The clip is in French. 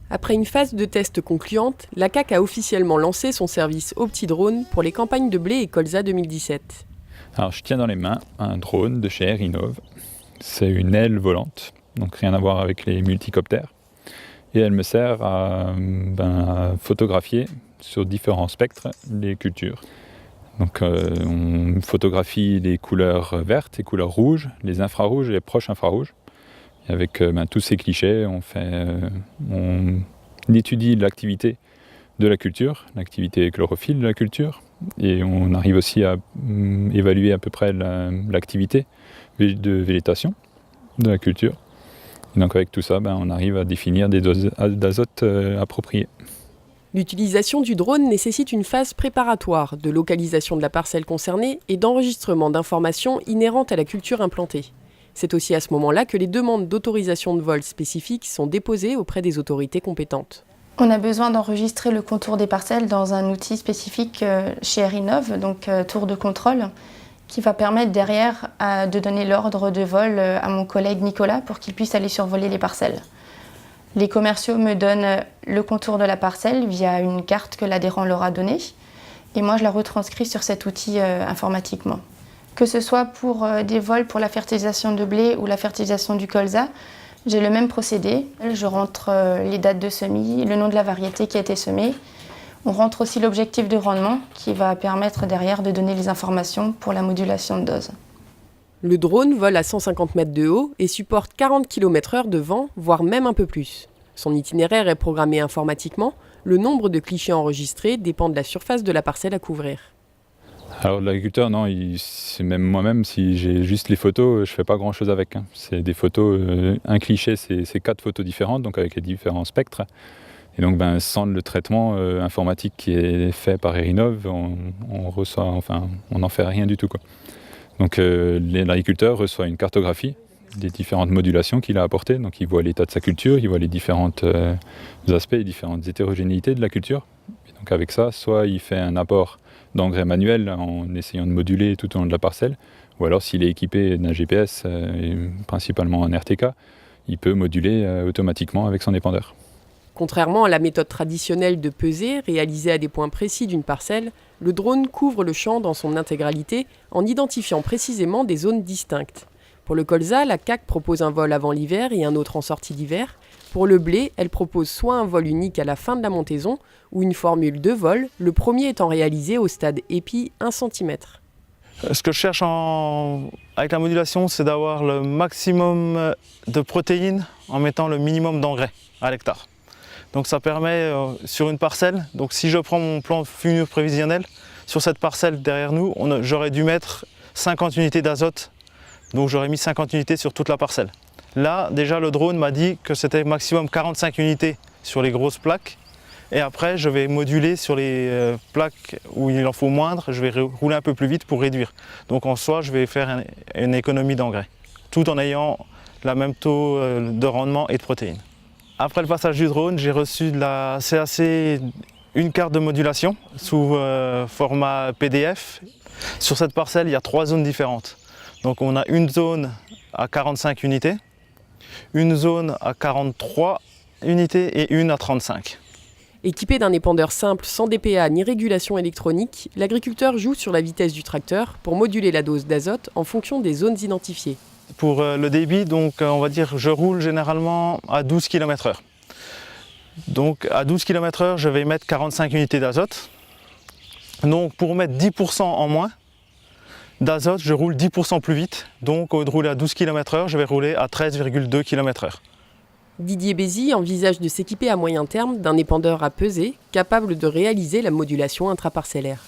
Après une phase de test concluante, la CAC a officiellement lancé son service OptiDrone pour les campagnes de blé et colza 2017. Alors je tiens dans les mains un drone de chez Airinov. C'est une aile volante, donc rien à voir avec les multicoptères. Et elle me sert à photographier sur différents spectres les cultures. Donc on photographie les couleurs vertes, les couleurs rouges, les infrarouges et les proches infrarouges. Et avec tous ces clichés, on étudie l'activité de la culture, l'activité chlorophylle de la culture, et on arrive aussi à évaluer à peu près l'activité de végétation de la culture. Et donc avec tout ça, on arrive à définir des doses d'azote appropriées. L'utilisation du drone nécessite une phase préparatoire de localisation de la parcelle concernée et d'enregistrement d'informations inhérentes à la culture implantée. C'est aussi à ce moment-là que les demandes d'autorisation de vol spécifiques sont déposées auprès des autorités compétentes. On a besoin d'enregistrer le contour des parcelles dans un outil spécifique chez Airinov, donc tour de contrôle, qui va permettre derrière de donner l'ordre de vol à mon collègue Nicolas pour qu'il puisse aller survoler les parcelles. Les commerciaux me donnent le contour de la parcelle via une carte que l'adhérent leur a donnée et moi je la retranscris sur cet outil informatiquement. Que ce soit pour des vols pour la fertilisation de blé ou la fertilisation du colza, j'ai le même procédé. Je rentre les dates de semis, le nom de la variété qui a été semée. On rentre aussi l'objectif de rendement qui va permettre derrière de donner les informations pour la modulation de dose. Le drone vole à 150 mètres de haut et supporte 40 km/h de vent, voire même un peu plus. Son itinéraire est programmé informatiquement. Le nombre de clichés enregistrés dépend de la surface de la parcelle à couvrir. Alors l'agriculteur, non, c'est même moi-même, si j'ai juste les photos, je ne fais pas grand-chose avec. C'est des photos, un cliché, c'est 4 photos différentes, donc avec les différents spectres. Et donc sans le traitement informatique qui est fait par Airinov, on n'en fait rien du tout, quoi. Donc l'agriculteur reçoit une cartographie des différentes modulations qu'il a apportées. Donc il voit l'état de sa culture, il voit les différents aspects, les différentes hétérogénéités de la culture. Et donc avec ça, soit il fait un apport d'engrais manuel en essayant de moduler tout au long de la parcelle, ou alors s'il est équipé d'un GPS, principalement en RTK, il peut moduler automatiquement avec son épandeur. Contrairement à la méthode traditionnelle de peser, réalisée à des points précis d'une parcelle, le drone couvre le champ dans son intégralité en identifiant précisément des zones distinctes. Pour le colza, la CAC propose un vol avant l'hiver et un autre en sortie d'hiver. Pour le blé, elle propose soit un vol unique à la fin de la montaison ou une formule de vol, le premier étant réalisé au stade épi 1 cm. Ce que je cherche avec la modulation, c'est d'avoir le maximum de protéines en mettant le minimum d'engrais à l'hectare. Donc ça permet sur une parcelle, donc si je prends mon plan futur prévisionnel, sur cette parcelle derrière nous, j'aurais dû mettre 50 unités d'azote, donc j'aurais mis 50 unités sur toute la parcelle. Là, déjà le drone m'a dit que c'était maximum 45 unités sur les grosses plaques, et après je vais moduler sur les plaques où il en faut moindre, je vais rouler un peu plus vite pour réduire. Donc en soi, je vais faire une économie d'engrais, tout en ayant le même taux de rendement et de protéines. Après le passage du drone, j'ai reçu de la CAC une carte de modulation sous format PDF. Sur cette parcelle, il y a 3 zones différentes. Donc on a une zone à 45 unités, une zone à 43 unités et une à 35. Équipé d'un épandeur simple sans DPA ni régulation électronique, l'agriculteur joue sur la vitesse du tracteur pour moduler la dose d'azote en fonction des zones identifiées. Pour le débit, donc on va dire je roule généralement à 12 km/h. Donc à 12 km/h, je vais mettre 45 unités d'azote. Donc pour mettre 10% en moins d'azote, je roule 10% plus vite. Donc au lieu de rouler à 12 km/h, je vais rouler à 13,2 km/h. Didier Bézy envisage de s'équiper à moyen terme d'un épandeur à peser capable de réaliser la modulation intraparcellaire.